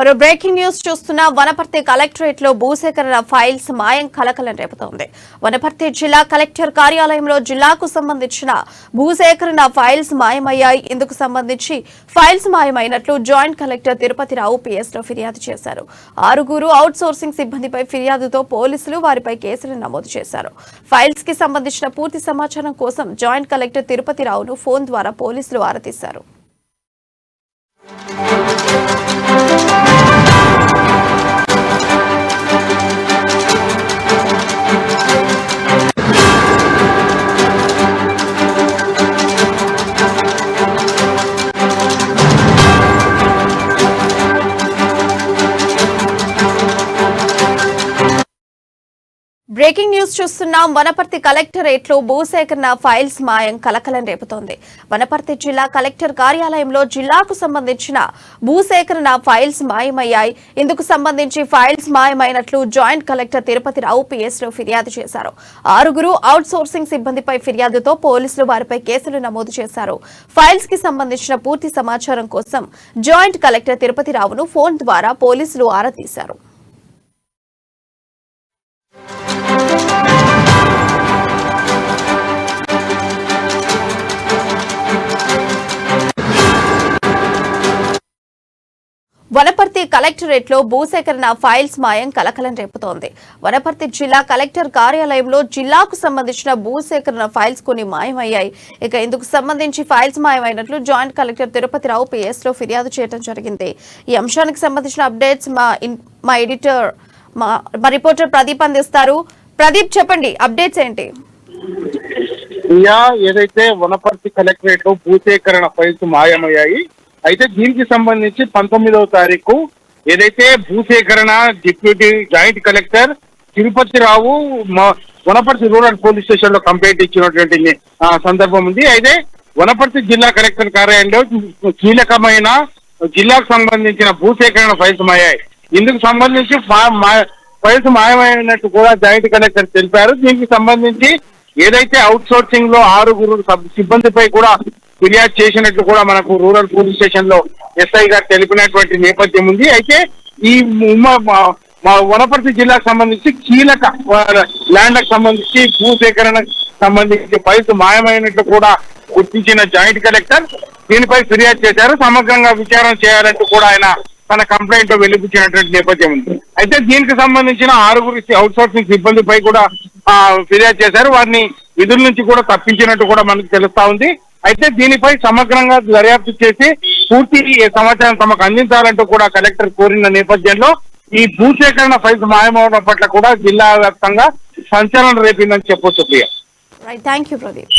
మరో breaking news చూస్తున్న Wanaparthy collectorate లో భూసేకరణ ఫైల్స్ మాయం కలకలం రేపుతోంది. వనపర్తి జిల్లా కలెక్టర్ కార్యాలయంలో జిల్లాకు సంబంధించిన భూసేకరణ ఫైల్స్ మాయమయ్యాయి. ఇందుకు సంబంధించి ఫైల్స్ మాయమైనట్లు జాయింట్ కలెక్టర్ తిరుపతిరావు PS లో ఫిర్యాదు చేశారు. 6 అవుట్ సోర్సింగ్ సిబ్బందిపై ఫిర్యాదుతో పోలీసులు వారిపై కేసులు నమోదు చేశారు. ఫైల్స్ కి సంబంధించిన పూర్తి సమాచారం కోసం జాయింట్ కలెక్టర్ తిరుపతిరావును ఫోన్ ద్వారా పోలీసులు ఆరా తీశారు. బ్రేకింగ్ న్యూస్ చూస్తున్నాం. వనపర్తి కలెక్టరేట్ లో భూసేకరణ ఫైల్స్ మాయం కలకలం రేపుతోంది. వనపర్తి జిల్లా కలెక్టర్ కార్యాలయంలో జిల్లాకు సంబంధించిన భూసేకరణ ఫైల్స్ మాయమయ్యాయి. ఇందుకు సంబంధించి ఫైల్స్ మాయమైనట్లు జాయింట్ కలెక్టర్ తిరుపతిరావు PS లో ఫిర్యాదు చేశారు. 6 అవుట్ సోర్సింగ్ సిబ్బందిపై ఫిర్యాదుతో పోలీసులు వారిపై కేసులు నమోదు చేశారు. ఫైల్స్ కి సంబంధించిన పూర్తి సమాచారం కోసం జాయింట్ కలెక్టర్ తిరుపతిరావును ఫోన్ ద్వారా పోలీసులు ఆరా తీశారు. వనపర్తి కలెక్టరేట్ లో భూసేకరణ ఫైల్స్ మాయం కలకలం రేపుతోంది. వనపర్తి జిల్లా కలెక్టర్ కార్యాలయంలో జిల్లాకు సంబంధించిన భూసేకరణ ఫైల్స్ కొన్ని మాయమయ్యాయి. ఇక ఇందుకు సంబంధించి ఫైల్స్ మాయమైనట్లు జాయింట్ కలెక్టర్ తిరుపతిరావు PS లో ఫిర్యాదు చేయడం జరిగింది. ఈ అంశానికి సంబంధించిన అప్డేట్స్ మా ఎడిటర్ మా రిపోర్టర్ ప్రదీప్ అందిస్తారు. ప్రదీప్, చెప్పండి, అప్డేట్స్ ఏంటి? ఏదైతే వనపర్తి కలెక్టరేట్ లో భూసేకరణ ఫైల్స్ మాయమయ్యాయి, అయితే దీనికి సంబంధించి 19వ తారీఖు ఏదైతే భూసేకరణ deputy joint collector Tirupathirao Wanaparthy rural police station లో కంప్లైంట్ ఇచ్చినటువంటి సందర్భం ఉంది. అయితే వనపర్తి జిల్లా కలెక్టర్ కార్యాలయంలో కీలకమైన జిల్లాకు సంబంధించిన భూసేకరణ ఫైల్స్ మాయాయి. ఇందుకు సంబంధించి ఫైల్స్ మాయమైనట్టు కూడా జాయింట్ కలెక్టర్ తెలిపారు. దీనికి సంబంధించి ఏదైతే అవుట్ సోర్సింగ్ లో 6 సిబ్బందిపై కూడా ఫిర్యాదు చేసినట్లు కూడా మనకు రూరల్ పోలీస్ స్టేషన్ లో SI గారు తెలిపినటువంటి నేపథ్యం ఉంది. అయితే ఈ వనపర్తి జిల్లాకు సంబంధించి కీలక ల్యాండ్లకు సంబంధించి భూసేకరణకు సంబంధించి ఫైల్స్ మాయమైనట్లు కూడా గుర్తించిన జాయింట్ కలెక్టర్ దీనిపై ఫిర్యాదు చేశారు. సమగ్రంగా విచారణ చేయాలంటూ కూడా ఆయన తన కంప్లైంట్ లో వెలిపించినటువంటి నేపథ్యం ఉంది. అయితే దీనికి సంబంధించిన 6 అవుట్ సోర్సింగ్ సిబ్బందిపై కూడా ఫిర్యాదు చేశారు. వారిని విధుల నుంచి కూడా తప్పించినట్టు కూడా మనకు తెలుస్తా ఉంది. అయితే దీనిపై సమగ్రంగా దర్యాప్తు చేసి పూర్తి సమాచారం తమకు అందించాలంటూ కూడా కలెక్టర్ కోరిన నేపథ్యంలో ఈ భూసేకరణ ఫైల్స్ మాయమవడం పట్ల కూడా జిల్లా వ్యాప్తంగా సంచలనం రేపిందని చెప్పొచ్చు. ప్రియ, థ్యాంక్ యూ ప్రదీప్.